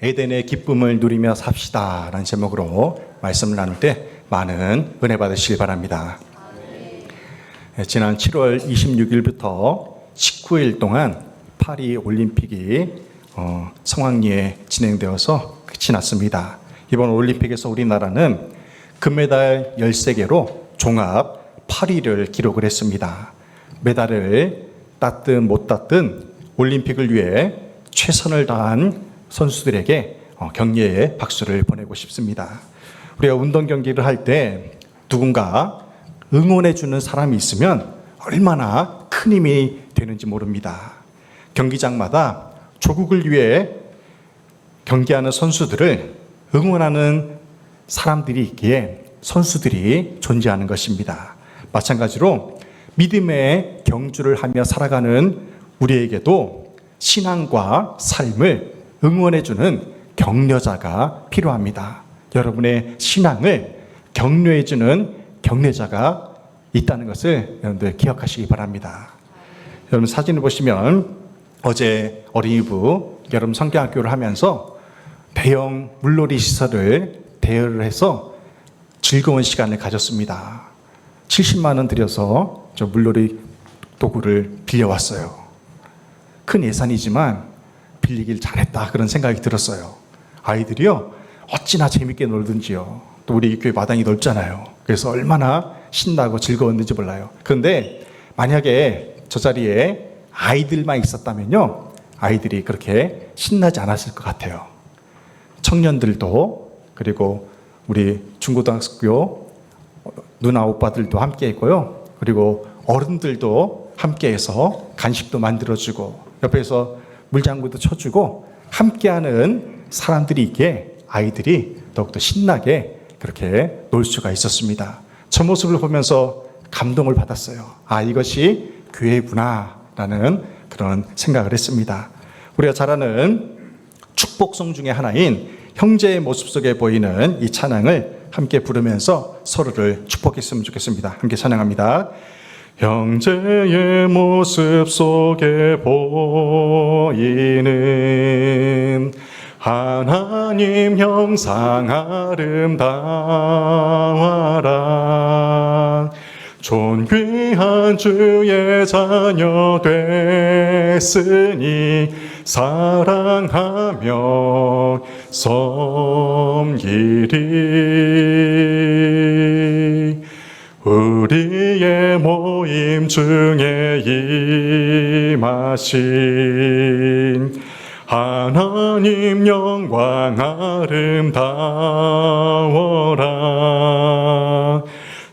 에덴의 기쁨을 누리며 삽시다 라는 제목으로 말씀을 나눌 때 많은 은혜 받으시길 바랍니다. 지난 7월 26일부터 19일 동안 파리 올림픽이 성황리에 진행되어서 끝이 났습니다. 이번 올림픽에서 우리나라는 금메달 13개로 종합 8위를 기록을 했습니다. 메달을 땄든 못 땄든 올림픽을 위해 최선을 다한 선수들에게 격려의 박수를 보내고 싶습니다. 우리가 운동 경기를 할 때 누군가 응원해주는 사람이 있으면 얼마나 큰 힘이 되는지 모릅니다. 경기장마다 조국을 위해 경기하는 선수들을 응원하는 사람들이 있기에 선수들이 존재하는 것입니다. 마찬가지로 믿음의 경주를 하며 살아가는 우리에게도 신앙과 삶을 응원해주는 격려자가 필요합니다. 여러분의 신앙을 격려해주는 격려자가 있다는 것을 여러분들 기억하시기 바랍니다. 여러분 사진을 보시면 어제 어린이부 여름 성경학교를 하면서 대형 물놀이 시설을 대여를 해서 즐거운 시간을 가졌습니다. 70만 원 들여서 저 물놀이 도구를 빌려왔어요. 큰 예산이지만 빌리길 잘했다 그런 생각이 들었어요. 아이들이요 어찌나 재밌게 놀든지요. 또 우리 교회 마당이 넓잖아요. 그래서 얼마나 신나고 즐거웠는지 몰라요. 그런데 만약에 저 자리에 아이들만 있었다면요 아이들이 그렇게 신나지 않았을 것 같아요. 청년들도 그리고 우리 중고등학교 누나 오빠들도 함께 했고요. 그리고 어른들도 함께해서 간식도 만들어주고 옆에서 물장구도 쳐주고 함께하는 사람들이 있기에 아이들이 더욱더 신나게 그렇게 놀 수가 있었습니다. 저 모습을 보면서 감동을 받았어요. 아, 이것이 교회구나 라는 그런 생각을 했습니다. 우리가 잘 아는 축복송 중에 하나인 형제의 모습 속에 보이는 이 찬양을 함께 부르면서 서로를 축복했으면 좋겠습니다. 함께 찬양합니다. 형제의 모습 속에 보이는 하나님 형상 아름다워라. 존귀한 주의 자녀 됐으니 사랑하며 섬기리. 우리의 모임 중에 임하신 하나님 영광 아름다워라.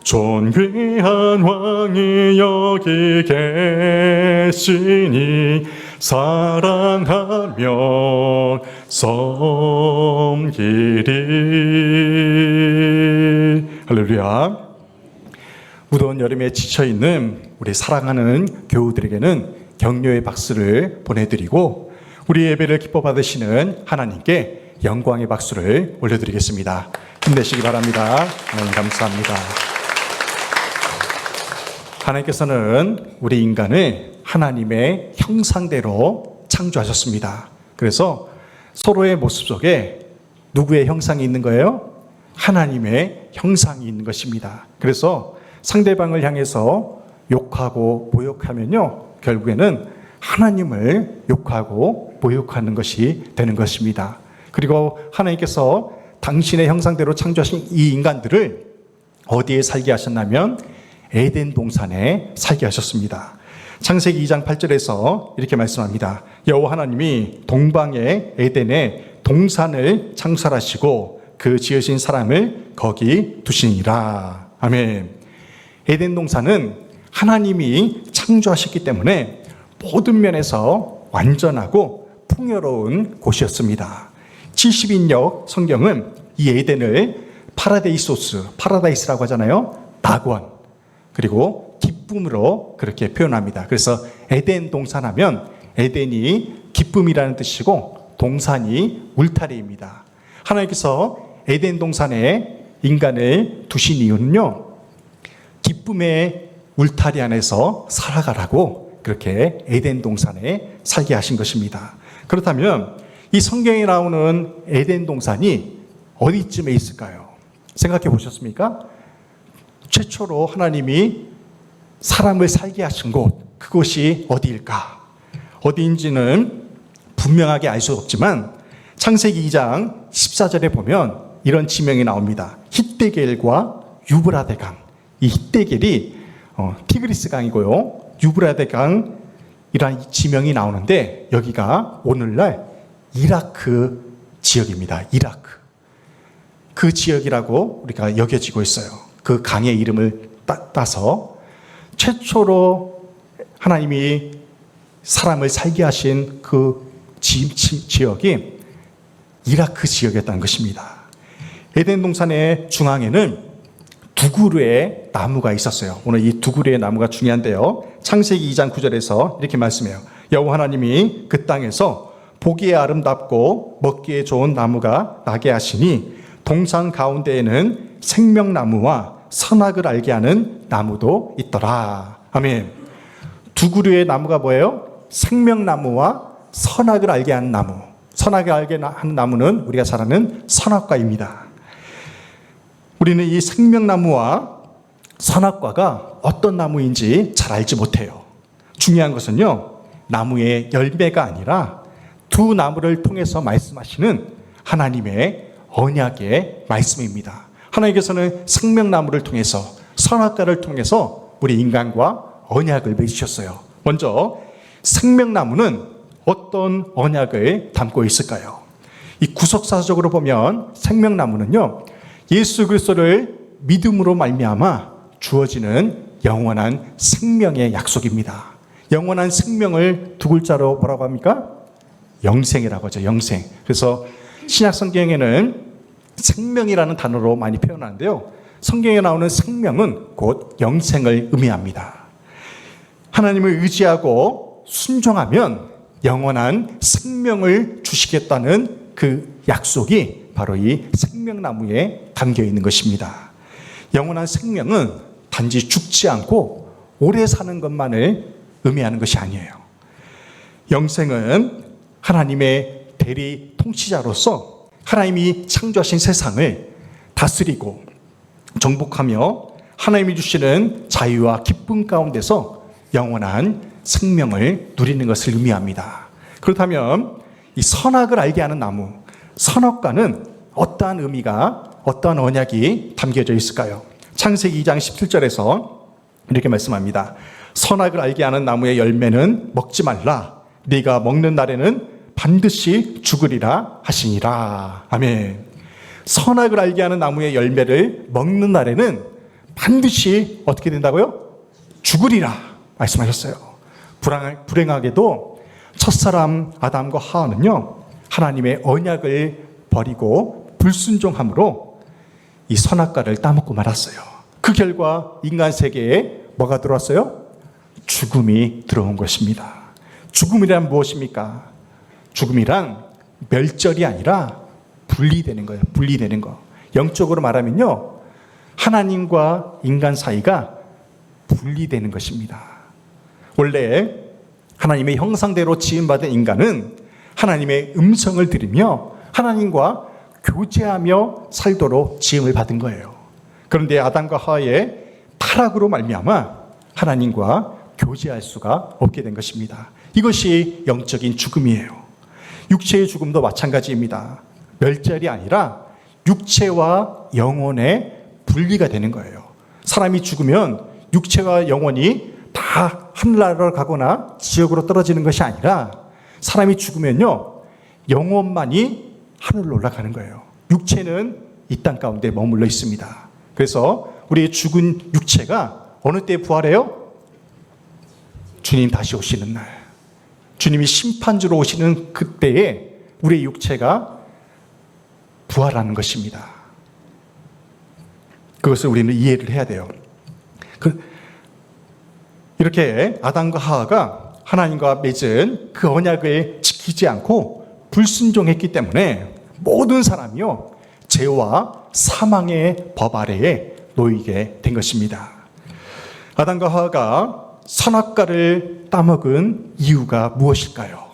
존귀한 왕이 여기 계시니 사랑하며 섬기리. 할렐루야. 무더운 여름에 지쳐있는 우리 사랑하는 교우들에게는 격려의 박수를 보내드리고 우리 예배를 기뻐 받으시는 하나님께 영광의 박수를 올려드리겠습니다. 힘내시기 바랍니다. 하나님 감사합니다. 하나님께서는 우리 인간을 하나님의 형상대로 창조하셨습니다. 그래서 서로의 모습 속에 누구의 형상이 있는 거예요? 하나님의 형상이 있는 것입니다. 그래서 상대방을 향해서 욕하고 모욕하면요 결국에는 하나님을 욕하고 모욕하는 것이 되는 것입니다. 그리고 하나님께서 당신의 형상대로 창조하신 이 인간들을 어디에 살게 하셨냐면 에덴 동산에 살게 하셨습니다. 창세기 2장 8절에서 이렇게 말씀합니다. 여호와 하나님이 동방의 에덴에 동산을 창설하시고 그 지으신 사람을 거기 두시니라. 아멘. 에덴 동산은 하나님이 창조하셨기 때문에 모든 면에서 완전하고 풍요로운 곳이었습니다. 70인역 성경은 이 에덴을 파라다이스라고 하잖아요. 낙원 그리고 기쁨으로 그렇게 표현합니다. 그래서 에덴 동산하면 에덴이 기쁨이라는 뜻이고 동산이 울타리입니다. 하나님께서 에덴 동산에 인간을 두신 이유는요 기쁨의 울타리 안에서 살아가라고 그렇게 에덴 동산에 살게 하신 것입니다. 그렇다면 이 성경에 나오는 에덴 동산이 어디쯤에 있을까요? 생각해 보셨습니까? 최초로 하나님이 사람을 살게 하신 곳, 그곳이 어디일까? 어디인지는 분명하게 알 수 없지만 창세기 2장 14절에 보면 이런 지명이 나옵니다. 히데겔과 유브라데 강. 이 히데겔이 티그리스 강이고요. 유브라데 강이라는 지명이 나오는데 여기가 오늘날 이라크 지역입니다. 이라크. 그 지역이라고 우리가 여겨지고 있어요. 그 강의 이름을 따서 최초로 하나님이 사람을 살게 하신 그 지역이 이라크 지역이었다는 것입니다. 에덴 동산의 중앙에는 두 그루의 나무가 있었어요. 오늘 이 두 그루의 나무가 중요한데요. 창세기 2장 9절에서 이렇게 말씀해요. 여호와 하나님이 그 땅에서 보기에 아름답고 먹기에 좋은 나무가 나게 하시니 동산 가운데에는 생명나무와 선악을 알게 하는 나무도 있더라. 아멘. 두 그루의 나무가 뭐예요? 생명나무와 선악을 알게 하는 나무. 선악을 알게 하는 나무는 우리가 잘 아는 선악과입니다. 우리는 이 생명나무와 선악과가 어떤 나무인지 잘 알지 못해요. 중요한 것은요, 나무의 열매가 아니라 두 나무를 통해서 말씀하시는 하나님의 언약의 말씀입니다. 하나님께서는 생명나무를 통해서 선악과를 통해서 우리 인간과 언약을 맺으셨어요. 먼저 생명나무는 어떤 언약을 담고 있을까요? 이 구속사적으로 보면 생명나무는요, 예수 그리스도를 믿음으로 말미암아 주어지는 영원한 생명의 약속입니다. 영원한 생명을 두 글자로 뭐라고 합니까? 영생이라고 하죠. 영생. 그래서 신약 성경에는 생명이라는 단어로 많이 표현하는데요. 성경에 나오는 생명은 곧 영생을 의미합니다. 하나님을 의지하고 순종하면 영원한 생명을 주시겠다는 그 약속이 바로 이 생명나무에 담겨 있는 것입니다. 영원한 생명은 단지 죽지 않고 오래 사는 것만을 의미하는 것이 아니에요. 영생은 하나님의 대리 통치자로서 하나님이 창조하신 세상을 다스리고 정복하며 하나님이 주시는 자유와 기쁨 가운데서 영원한 생명을 누리는 것을 의미합니다. 그렇다면 이 선악을 알게 하는 나무, 선악과는 어떠한 의미가, 어떠한 언약이 담겨져 있을까요? 창세기 2장 17절에서 이렇게 말씀합니다. 선악을 알게 하는 나무의 열매는 먹지 말라. 네가 먹는 날에는 반드시 죽으리라 하시니라. 아멘. 선악을 알게 하는 나무의 열매를 먹는 날에는 반드시 어떻게 된다고요? 죽으리라 말씀하셨어요. 불행하게도 첫사람 아담과 하와는요, 하나님의 언약을 버리고 불순종함으로 이 선악과를 따먹고 말았어요. 그 결과 인간 세계에 뭐가 들어왔어요? 죽음이 들어온 것입니다. 죽음이란 무엇입니까? 죽음이란 멸절이 아니라 분리되는 거예요. 분리되는 거. 영적으로 말하면요, 하나님과 인간 사이가 분리되는 것입니다. 원래 하나님의 형상대로 지음받은 인간은 하나님의 음성을 들으며 하나님과 교제하며 살도록 지음을 받은 거예요. 그런데 아담과 하와의 타락으로 말미암아 하나님과 교제할 수가 없게 된 것입니다. 이것이 영적인 죽음이에요. 육체의 죽음도 마찬가지입니다. 멸절이 아니라 육체와 영혼의 분리가 되는 거예요. 사람이 죽으면 육체와 영혼이 다 하늘나라로 가거나 지옥으로 떨어지는 것이 아니라 사람이 죽으면요, 영혼만이 하늘로 올라가는 거예요. 육체는 이 땅 가운데 머물러 있습니다. 그래서 우리의 죽은 육체가 어느 때 부활해요? 주님 다시 오시는 날. 주님이 심판주로 오시는 그때에 우리의 육체가 부활하는 것입니다. 그것을 우리는 이해를 해야 돼요. 이렇게 아담과 하와가 하나님과 맺은 그 언약을 지키지 않고 불순종했기 때문에 모든 사람이요, 죄와 사망의 법 아래에 놓이게 된 것입니다. 아담과 하와가 선악과를 따먹은 이유가 무엇일까요?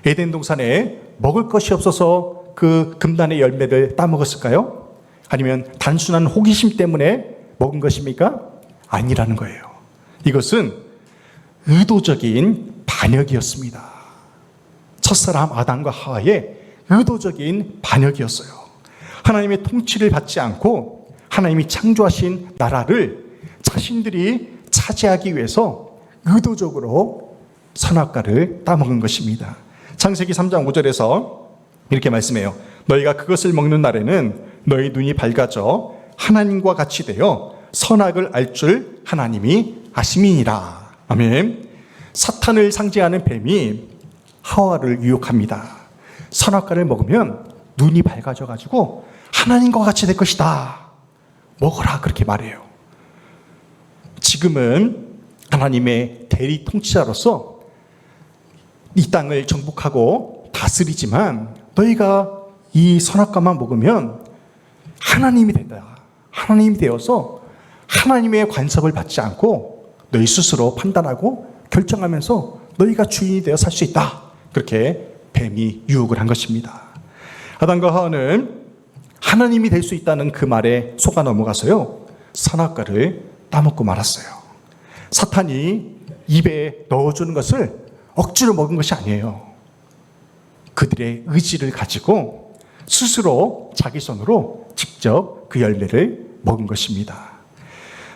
에덴 동산에 먹을 것이 없어서 그 금단의 열매를 따먹었을까요? 아니면 단순한 호기심 때문에 먹은 것입니까? 아니라는 거예요. 이것은 의도적인 반역이었습니다. 첫사람 아담과 하와의 의도적인 반역이었어요. 하나님의 통치를 받지 않고 하나님이 창조하신 나라를 자신들이 차지하기 위해서 의도적으로 선악과를 따먹은 것입니다. 창세기 3장 5절에서 이렇게 말씀해요. 너희가 그것을 먹는 날에는 너희 눈이 밝아져 하나님과 같이 되어 선악을 알 줄 하나님이 아심이니라. 아멘. 사탄을 상징하는 뱀이 하와를 유혹합니다. 선악과를 먹으면 눈이 밝아져 가지고 하나님과 같이 될 것이다. 먹어라, 그렇게 말해요. 지금은 하나님의 대리 통치자로서 이 땅을 정복하고 다스리지만 너희가 이 선악과만 먹으면 하나님이 된다. 하나님이 되어서 하나님의 간섭을 받지 않고 너희 스스로 판단하고 결정하면서 너희가 주인이 되어 살 수 있다. 그렇게 뱀이 유혹을 한 것입니다. 아담과 하와는 하나님이 될 수 있다는 그 말에 속아 넘어가서요, 선악과를 따먹고 말았어요. 사탄이 입에 넣어주는 것을 억지로 먹은 것이 아니에요. 그들의 의지를 가지고 스스로 자기 손으로 직접 그 열매를 먹은 것입니다.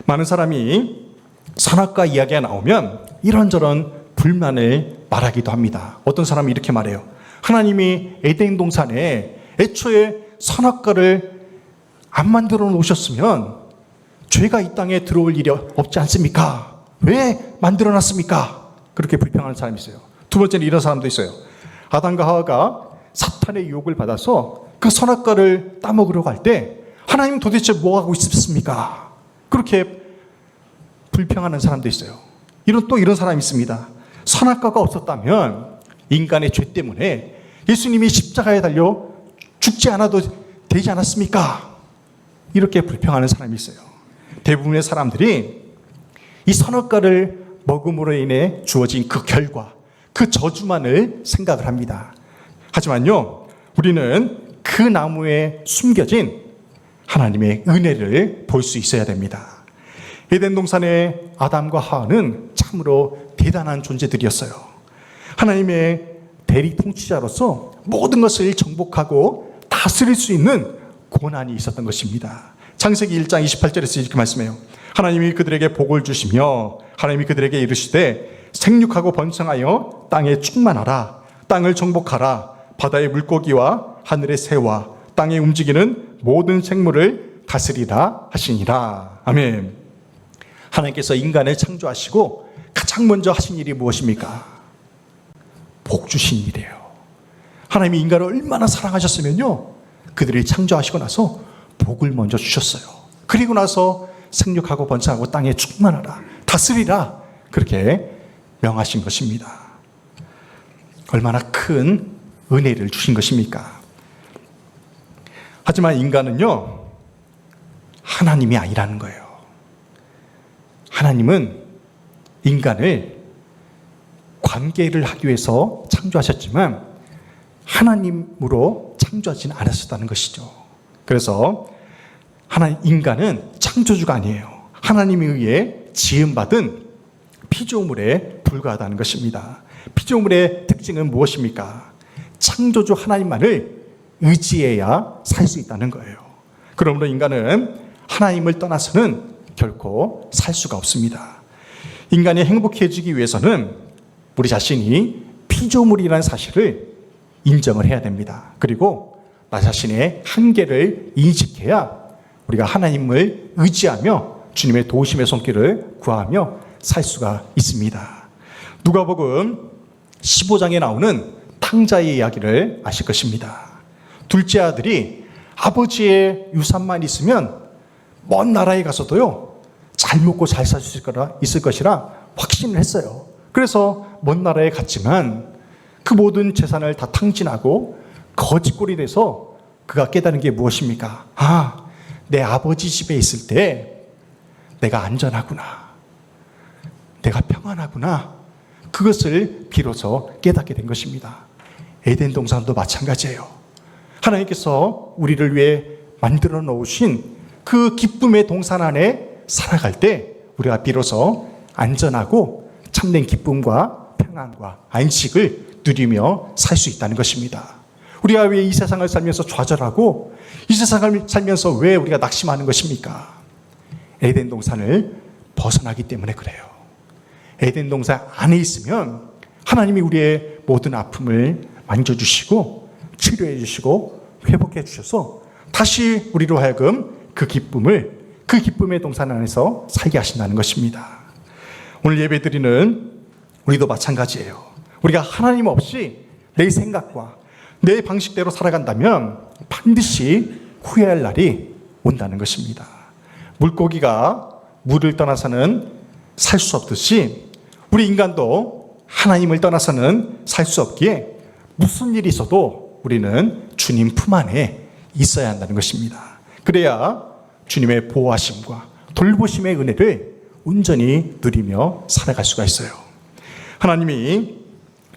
많은 사람이 선악과 이야기가 나오면 이런저런 불만을 말하기도 합니다. 어떤 사람이 이렇게 말해요. 하나님이 에덴 동산에 애초에 선악과를 안 만들어 놓으셨으면 죄가 이 땅에 들어올 일이 없지 않습니까? 왜 만들어 놨습니까? 그렇게 불평하는 사람이 있어요. 두 번째는 이런 사람도 있어요. 아담과 하와가 사탄의 유혹을 받아서 그 선악과를 따먹으려고 할 때 하나님 도대체 뭐 하고 있습니까? 그렇게 불평하는 사람도 있어요. 또 이런 사람이 있습니다. 선악과가 없었다면 인간의 죄 때문에 예수님이 십자가에 달려 죽지 않아도 되지 않았습니까? 이렇게 불평하는 사람이 있어요. 대부분의 사람들이 이 선악과를 먹음으로 인해 주어진 그 결과, 그 저주만을 생각을 합니다. 하지만요, 우리는 그 나무에 숨겨진 하나님의 은혜를 볼 수 있어야 됩니다. 에덴 동산의 아담과 하와는 참으로 대단한 존재들이었어요. 하나님의 대리 통치자로서 모든 것을 정복하고 다스릴 수 있는 고난이 있었던 것입니다. 창세기 1장 28절에서 이렇게 말씀해요. 하나님이 그들에게 복을 주시며 하나님이 그들에게 이르시되 생육하고 번성하여 땅에 충만하라. 땅을 정복하라. 바다의 물고기와 하늘의 새와 땅에 움직이는 모든 생물을 다스리라 하시니라. 아멘. 하나님께서 인간을 창조하시고 가장 먼저 하신 일이 무엇입니까? 복 주신 일이에요. 하나님이 인간을 얼마나 사랑하셨으면요, 그들이 창조하시고 나서 복을 먼저 주셨어요. 그리고 나서 생육하고 번성하고 땅에 충만하라, 다스리라, 그렇게 명하신 것입니다. 얼마나 큰 은혜를 주신 것입니까? 하지만 인간은요, 하나님이 아니라는 거예요. 하나님은 인간을 관계를 하기 위해서 창조하셨지만 하나님으로 창조하지는 않았었다는 것이죠. 그래서 인간은 창조주가 아니에요. 하나님에 의해 지음받은 피조물에 불과하다는 것입니다. 피조물의 특징은 무엇입니까? 창조주 하나님만을 의지해야 살 수 있다는 거예요. 그러므로 인간은 하나님을 떠나서는 결코 살 수가 없습니다. 인간이 행복해지기 위해서는 우리 자신이 피조물이라는 사실을 인정을 해야 됩니다. 그리고 나 자신의 한계를 인식해야 우리가 하나님을 의지하며 주님의 도우심의 손길을 구하며 살 수가 있습니다. 누가복음 15장에 나오는 탕자의 이야기를 아실 것입니다. 둘째 아들이 아버지의 유산만 있으면 먼 나라에 가서도요, 잘 먹고 잘 살 수 있을 것이라 확신을 했어요. 그래서 먼 나라에 갔지만 그 모든 재산을 다 탕진하고 거지꼴이 돼서 그가 깨달은 게 무엇입니까? 아, 내 아버지 집에 있을 때 내가 안전하구나, 내가 평안하구나, 그것을 비로소 깨닫게 된 것입니다. 에덴 동산도 마찬가지예요. 하나님께서 우리를 위해 만들어 놓으신 그 기쁨의 동산 안에 살아갈 때 우리가 비로소 안전하고 참된 기쁨과 평안과 안식을 누리며 살 수 있다는 것입니다. 우리가 왜 이 세상을 살면서 좌절하고 이 세상을 살면서 왜 우리가 낙심하는 것입니까? 에덴 동산을 벗어나기 때문에 그래요. 에덴 동산 안에 있으면 하나님이 우리의 모든 아픔을 만져주시고 치료해 주시고 회복해 주셔서 다시 우리로 하여금 그 기쁨의 동산 안에서 살게 하신다는 것입니다. 오늘 예배드리는 우리도 마찬가지예요. 우리가 하나님 없이 내 생각과 내 방식대로 살아간다면 반드시 후회할 날이 온다는 것입니다. 물고기가 물을 떠나서는 살 수 없듯이 우리 인간도 하나님을 떠나서는 살 수 없기에 무슨 일이 있어도 우리는 주님 품 안에 있어야 한다는 것입니다. 그래야 주님의 보호하심과 돌보심의 은혜를 온전히 누리며 살아갈 수가 있어요. 하나님이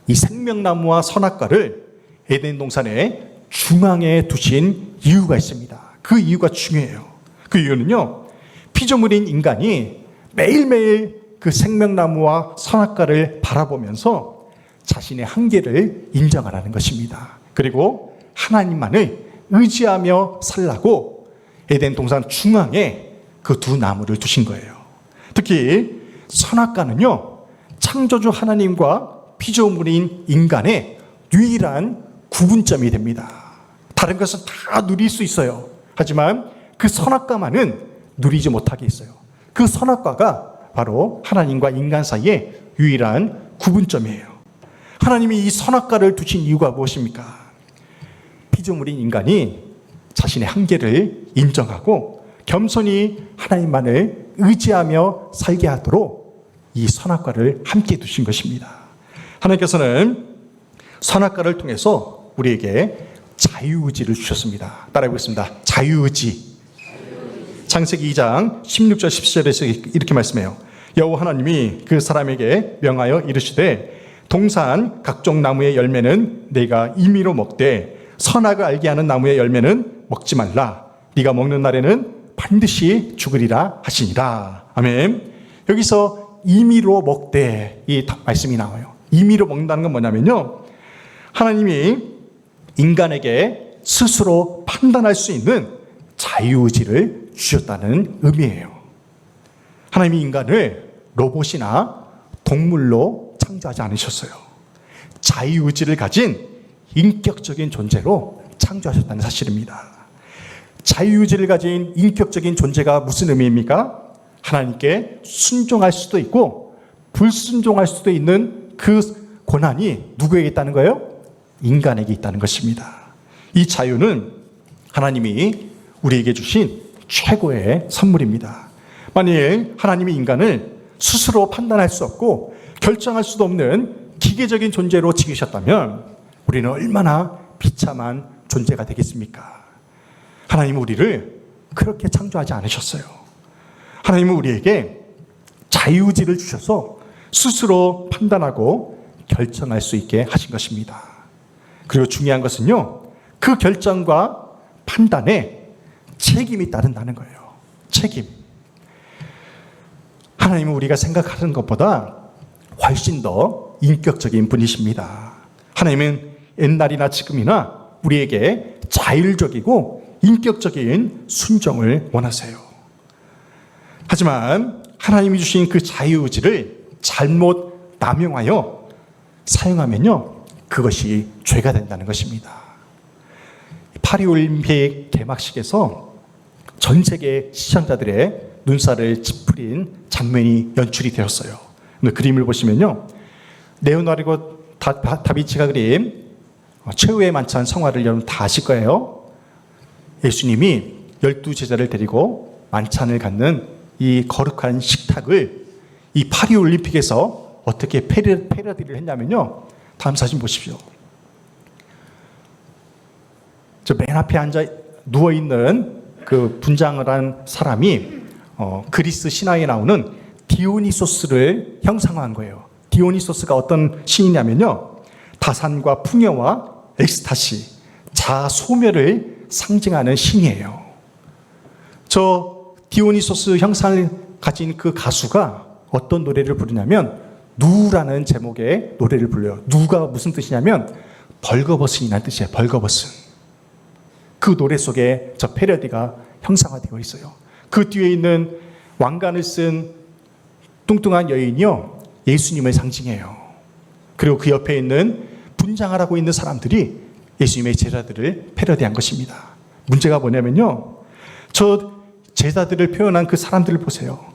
이 생명나무와 선악과를 에덴 동산의 중앙에 두신 이유가 있습니다. 그 이유가 중요해요. 그 이유는요, 피조물인 인간이 매일매일 그 생명나무와 선악과를 바라보면서 자신의 한계를 인정하라는 것입니다. 그리고 하나님만을 의지하며 살라고 에덴 동산 중앙에 그 두 나무를 두신 거예요. 특히 선악과는요, 창조주 하나님과 피조물인 인간의 유일한 구분점이 됩니다. 다른 것은 다 누릴 수 있어요. 하지만 그 선악과만은 누리지 못하게 있어요. 그 선악과가 바로 하나님과 인간 사이의 유일한 구분점이에요. 하나님이 이 선악과를 두신 이유가 무엇입니까? 피조물인 인간이 자신의 한계를 인정하고 겸손히 하나님만을 의지하며 살게 하도록 이 선악과를 함께 두신 것입니다. 하나님께서는 선악과를 통해서 우리에게 자유의지를 주셨습니다. 따라해 보겠습니다. 자유의지. 창세기 2장 16절 17절에서 이렇게 말씀해요. 여호와 하나님이 그 사람에게 명하여 이르시되 동산 각종 나무의 열매는 네가 임의로 먹되 선악을 알게 하는 나무의 열매는 먹지 말라. 네가 먹는 날에는 반드시 죽으리라 하시니라. 아멘. 여기서 임의로 먹되 이 말씀이 나와요. 임의로 먹는다는 건 뭐냐면요, 하나님이 인간에게 스스로 판단할 수 있는 자유의지를 주셨다는 의미예요. 하나님이 인간을 로봇이나 동물로 창조하지 않으셨어요. 자유의지를 가진 인격적인 존재로 창조하셨다는 사실입니다. 자유의지를 가진 인격적인 존재가 무슨 의미입니까? 하나님께 순종할 수도 있고 불순종할 수도 있는 그 권한이 누구에게 있다는 거예요? 인간에게 있다는 것입니다. 이 자유는 하나님이 우리에게 주신 최고의 선물입니다. 만일 하나님이 인간을 스스로 판단할 수 없고 결정할 수도 없는 기계적인 존재로 지으셨다면 우리는 얼마나 비참한 존재가 되겠습니까? 하나님은 우리를 그렇게 창조하지 않으셨어요. 하나님은 우리에게 자유의지를 주셔서 스스로 판단하고 결정할 수 있게 하신 것입니다. 그리고 중요한 것은요, 그 결정과 판단에 책임이 따른다는 거예요. 책임. 하나님은 우리가 생각하는 것보다 훨씬 더 인격적인 분이십니다. 하나님은 옛날이나 지금이나 우리에게 자율적이고 인격적인 순종을 원하세요. 하지만 하나님이 주신 그 자유의지를 잘못 남용하여 사용하면요, 그것이 죄가 된다는 것입니다. 파리올림픽 개막식에서 전 세계 시청자들의 눈살을 찌푸린 장면이 연출이 되었어요. 그림을 보시면요, 레오나르도 다빈치가 그린 최후의 만찬 성화를 여러분 다 아실 거예요. 예수님이 12제자를 데리고 만찬을 갖는 이 거룩한 식탁을 이 파리올림픽에서 어떻게 패러디를 했냐면요, 다음 사진 보십시오. 저 맨 앞에 앉아 누워있는 그 분장을 한 사람이 그리스 신화에 나오는 디오니소스를 형상화한 거예요. 디오니소스가 어떤 신이냐면요, 다산과 풍요와 엑스타시, 자아 소멸을 상징하는 신이에요. 저 디오니소스 형상을 가진 그 가수가 어떤 노래를 부르냐면 누라는 제목의 노래를 불러요. 누가 무슨 뜻이냐면 벌거벗은이라는 뜻이에요. 벌거벗은. 그 노래 속에 저 패러디가 형상화되어 있어요. 그 뒤에 있는 왕관을 쓴 뚱뚱한 여인이요, 예수님을 상징해요. 그리고 그 옆에 있는 분장을 하고 있는 사람들이 예수님의 제자들을 패러디한 것입니다. 문제가 뭐냐면요, 저 제자들을 표현한 그 사람들을 보세요.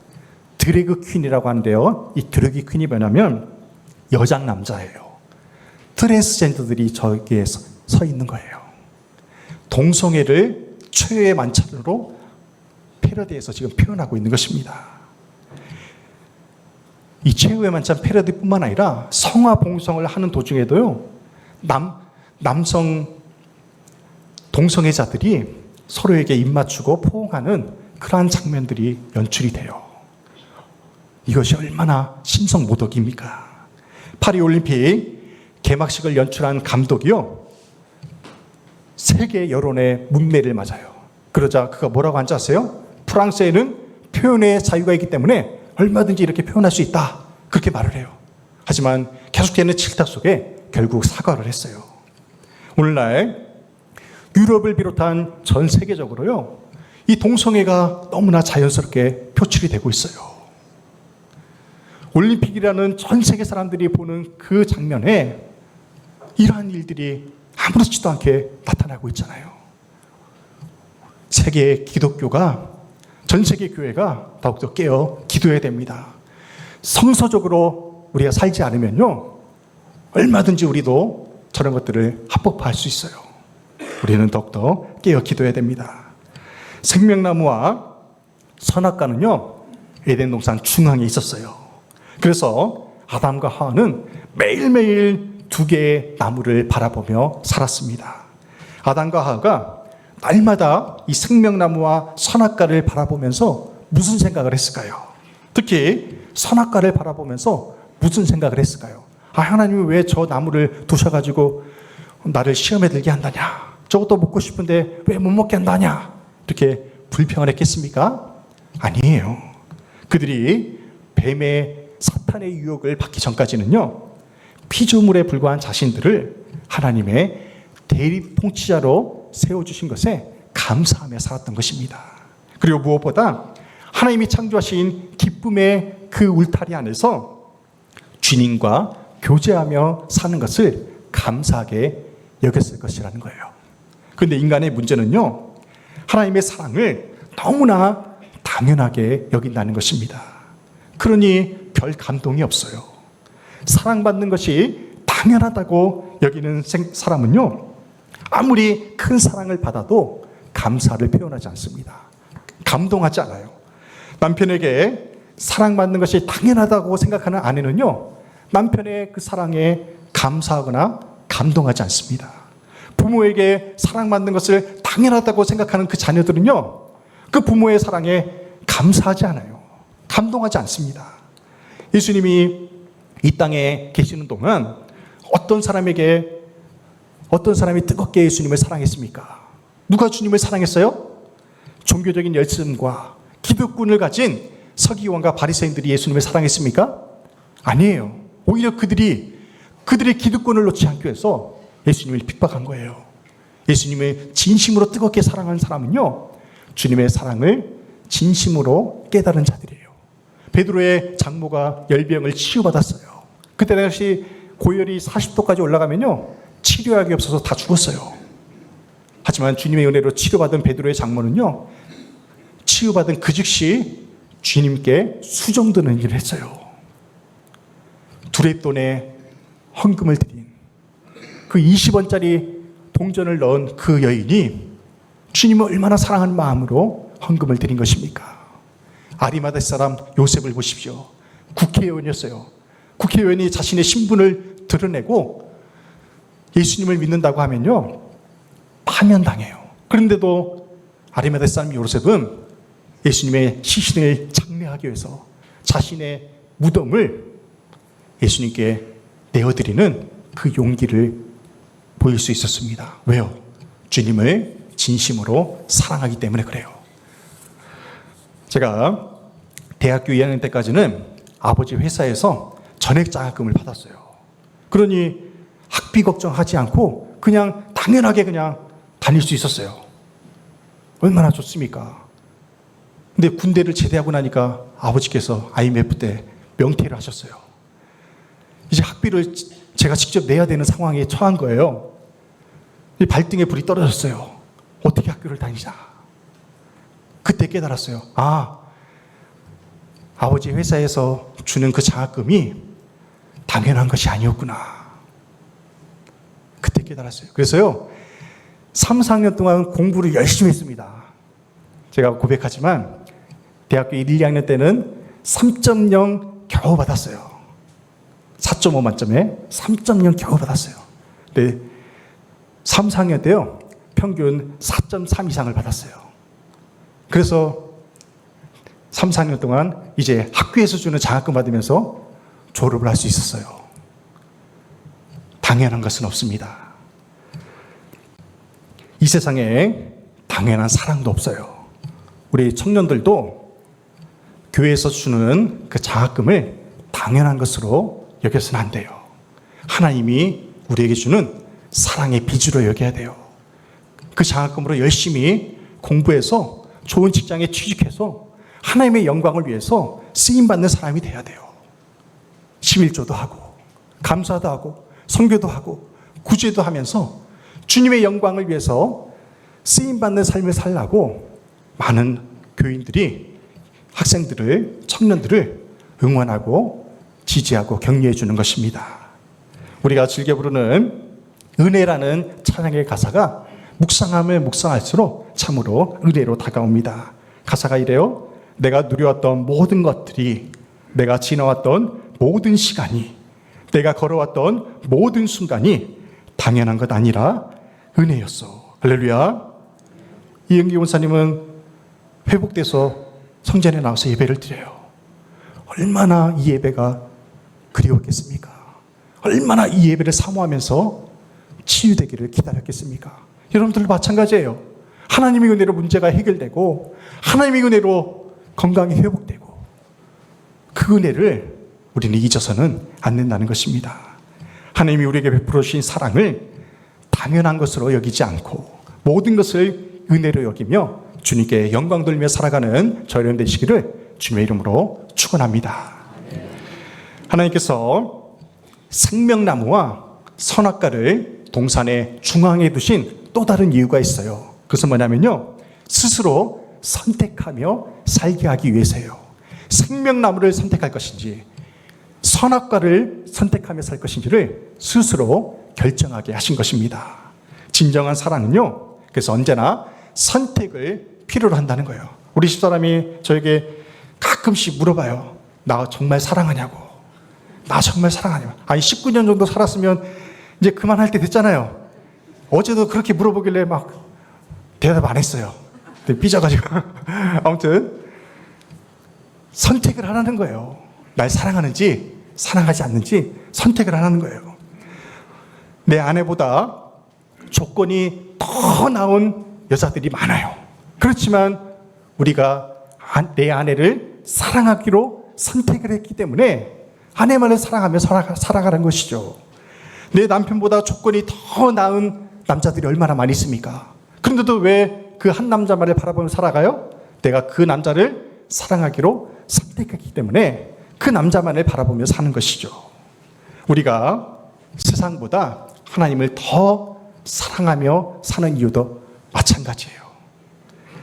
드래그 퀸이라고 하는데요, 이 드래그 퀸이 뭐냐면 여장 남자예요. 트랜스젠더들이 저기에 서 있는 거예요. 동성애를 최후의 만찬으로 패러디해서 지금 표현하고 있는 것입니다. 이 최후의 만찬 패러디뿐만 아니라 성화 봉성을 하는 도중에도요, 남성 동성애자들이 서로에게 입맞추고 포옹하는 그러한 장면들이 연출이 돼요. 이것이 얼마나 신성모독입니까? 파리올림픽 개막식을 연출한 감독이요, 세계 여론의 문매를 맞아요. 그러자 그가 뭐라고 한지 아세요? 프랑스에는 표현의 자유가 있기 때문에 얼마든지 이렇게 표현할 수 있다, 그렇게 말을 해요. 하지만 계속되는 질타 속에 결국 사과를 했어요. 오늘날 유럽을 비롯한 전 세계적으로요, 이 동성애가 너무나 자연스럽게 표출이 되고 있어요. 올림픽이라는 전 세계 사람들이 보는 그 장면에 이러한 일들이 아무렇지도 않게 나타나고 있잖아요. 세계 기독교가, 전 세계 교회가 더욱더 깨어 기도해야 됩니다. 성서적으로 우리가 살지 않으면요, 얼마든지 우리도 저런 것들을 합법화할 수 있어요. 우리는 더욱더 깨어 기도해야 됩니다. 생명나무와 선악과는요, 에덴 동산 중앙에 있었어요. 그래서 아담과 하와는 매일매일 두 개의 나무를 바라보며 살았습니다. 아담과 하와가 날마다 이 생명나무와 선악과를 바라보면서 무슨 생각을 했을까요? 특히 선악과를 바라보면서 무슨 생각을 했을까요? 하나님이 왜 저 나무를 두셔가지고 나를 시험에 들게 한다냐? 저것도 먹고 싶은데 왜 못 먹게 한다냐? 이렇게 불평을 했겠습니까? 아니에요. 그들이 뱀의 사탄의 유혹을 받기 전까지는요, 피조물에 불과한 자신들을 하나님의 대립 통치자로 세워주신 것에 감사하며 살았던 것입니다. 그리고 무엇보다 하나님이 창조하신 기쁨의 그 울타리 안에서 주님과 교제하며 사는 것을 감사하게 여겼을 것이라는 거예요. 그런데 인간의 문제는요, 하나님의 사랑을 너무나 당연하게 여긴다는 것입니다. 그러니 별 감동이 없어요. 사랑받는 것이 당연하다고 여기는 사람은요, 아무리 큰 사랑을 받아도 감사를 표현하지 않습니다. 감동하지 않아요. 남편에게 사랑받는 것이 당연하다고 생각하는 아내는요, 남편의 그 사랑에 감사하거나 감동하지 않습니다. 부모에게 사랑받는 것을 당연하다고 생각하는 그 자녀들은요, 그 부모의 사랑에 감사하지 않아요. 감동하지 않습니다. 예수님이 이 땅에 계시는 동안 어떤 사람이 뜨겁게 예수님을 사랑했습니까? 누가 주님을 사랑했어요? 종교적인 열심과 기득권을 가진 서기관과 바리새인들이 예수님을 사랑했습니까? 아니에요. 오히려 그들의 기득권을 놓지 않기 위해서 예수님을 핍박한 거예요. 예수님을 진심으로 뜨겁게 사랑하는 사람은요, 주님의 사랑을 진심으로 깨달은 자들이에요. 베드로의 장모가 열병을 치유받았어요. 그때 당시 고열이 40도까지 올라가면요, 치료약이 없어서 다 죽었어요. 하지만 주님의 은혜로 치료받은 베드로의 장모는요, 치유받은 그 즉시 주님께 수종 드는 일을 했어요. 두레돈에 헌금을 드린 그 20원짜리 동전을 넣은 그 여인이 주님을 얼마나 사랑하는 마음으로 헌금을 드린 것입니까? 아리마다 사람 요셉을 보십시오. 국회의원이었어요. 국회의원이 자신의 신분을 드러내고 예수님을 믿는다고 하면요, 파면당해요. 그런데도 아리마다 사람 요셉은 예수님의 시신을 장례하기 위해서 자신의 무덤을 예수님께 내어드리는 그 용기를 보일 수 있었습니다. 왜요? 주님을 진심으로 사랑하기 때문에 그래요. 제가 대학교 2학년 때까지는 아버지 회사에서 전액 장학금을 받았어요. 그러니 학비 걱정하지 않고 그냥 당연하게 그냥 다닐 수 있었어요. 얼마나 좋습니까? 근데 군대를 제대하고 나니까 아버지께서 IMF 때 명퇴를 하셨어요. 이제 학비를 제가 직접 내야 되는 상황에 처한 거예요. 발등에 불이 떨어졌어요. 어떻게 학교를 다니자. 그때 깨달았어요. 아버지 회사에서 주는 그 장학금이 당연한 것이 아니었구나. 그때 깨달았어요. 그래서요, 3, 4학년 동안 공부를 열심히 했습니다. 제가 고백하지만 대학교 1, 2학년 때는 3.0 겨우 받았어요. 4.5 만점에 3.0 겨우 받았어요. 근데 3, 4학년 때요, 평균 4.3 이상을 받았어요. 그래서 3, 4학년 동안 이제 학교에서 주는 장학금 받으면서 졸업을 할 수 있었어요. 당연한 것은 없습니다. 이 세상에 당연한 사랑도 없어요. 우리 청년들도 교회에서 주는 그 장학금을 당연한 것으로 여겨서는 안 돼요. 하나님이 우리에게 주는 사랑의 빚으로 여겨야 돼요. 그 장학금으로 열심히 공부해서 좋은 직장에 취직해서 하나님의 영광을 위해서 쓰임받는 사람이 돼야 돼요. 11조도 하고 감사도 하고 선교도 하고 구제도 하면서 주님의 영광을 위해서 쓰임받는 삶을 살라고 많은 교인들이 학생들을, 청년들을 응원하고 지지하고 격려해 주는 것입니다. 우리가 즐겨 부르는 은혜라는 찬양의 가사가 묵상하면 묵상할수록 참으로 은혜로 다가옵니다. 가사가 이래요. 내가 누려왔던 모든 것들이, 내가 지나왔던 모든 시간이, 내가 걸어왔던 모든 순간이 당연한 것 아니라 은혜였어. 할렐루야. 이은기 원사님은 회복돼서 성전에 나와서 예배를 드려요. 얼마나 이 예배가 그리웠겠습니까? 얼마나 이 예배를 사모하면서 치유되기를 기다렸겠습니까? 여러분들도 마찬가지예요. 하나님의 은혜로 문제가 해결되고 하나님의 은혜로 건강이 회복되고 그 은혜를 우리는 잊어서는 안 된다는 것입니다. 하나님이 우리에게 베풀어 주신 사랑을 당연한 것으로 여기지 않고 모든 것을 은혜로 여기며 주님께 영광 돌리며 살아가는 저희 여러분 되시기를 주님의 이름으로 축원합니다. 하나님께서 생명나무와 선악과를 동산의 중앙에 두신 또 다른 이유가 있어요. 그것은 뭐냐면요, 스스로 선택하며 살게 하기 위해서예요. 생명나무를 선택할 것인지 선악과를 선택하며 살 것인지를 스스로 결정하게 하신 것입니다. 진정한 사랑은요, 그래서 언제나 선택을 필요로 한다는 거예요. 우리 집사람이 저에게 가끔씩 물어봐요. 나 정말 사랑하냐고. 나 정말 사랑하냐고. 아니 19년 정도 살았으면 이제 그만할 때 됐잖아요. 어제도 그렇게 물어보길래 막 대답 안 했어요. 삐져가지고. 아무튼 선택을 하라는 거예요. 날 사랑하는지 사랑하지 않는지 선택을 하라는 거예요. 내 아내보다 조건이 더 나은 여자들이 많아요. 그렇지만 우리가 내 아내를 사랑하기로 선택을 했기 때문에 아내만을 사랑하며 살아가는 것이죠. 내 남편보다 조건이 더 나은 남자들이 얼마나 많이 있습니까? 그런데도 왜 그 한 남자만을 바라보며 살아가요? 내가 그 남자를 사랑하기로 선택했기 때문에 그 남자만을 바라보며 사는 것이죠. 우리가 세상보다 하나님을 더 사랑하며 사는 이유도 마찬가지예요.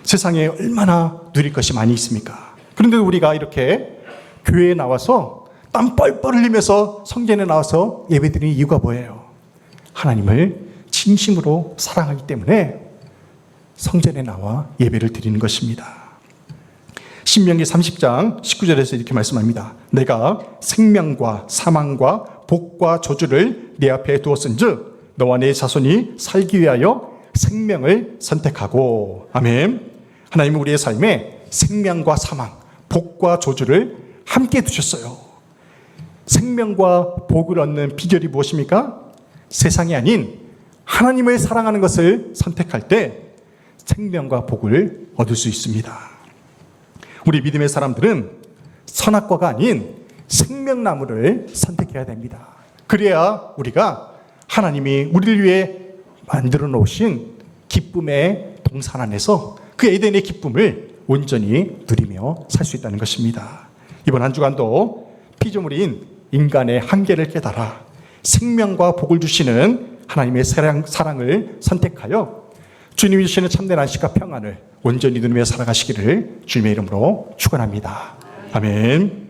세상에 얼마나 누릴 것이 많이 있습니까? 그런데 우리가 이렇게 교회에 나와서 땀 뻘뻘 흘리면서 성전에 나와서 예배드리는 이유가 뭐예요? 하나님을 진심으로 사랑하기 때문에 성전에 나와 예배를 드리는 것입니다. 신명기 30장 19절에서 이렇게 말씀합니다. 내가 생명과 사망과 복과 저주를 네 앞에 두었은즉 너와 네 자손이 살기 위하여 생명을 선택하고. 아멘. 하나님은 우리의 삶에 생명과 사망, 복과 저주를 함께 두셨어요. 생명과 복을 얻는 비결이 무엇입니까? 세상이 아닌 하나님을 사랑하는 것을 선택할 때 생명과 복을 얻을 수 있습니다. 우리 믿음의 사람들은 선악과가 아닌 생명나무를 선택해야 됩니다. 그래야 우리가 하나님이 우리를 위해 만들어 놓으신 기쁨의 동산 안에서 그 에덴의 기쁨을 온전히 누리며 살 수 있다는 것입니다. 이번 한 주간도 피조물인 인간의 한계를 깨달아 생명과 복을 주시는 하나님의 사랑을 선택하여 주님이 주시는 참된 안식과 평안을 온전히 누리며 살아가시기를 주님의 이름으로 축원합니다. 아멘.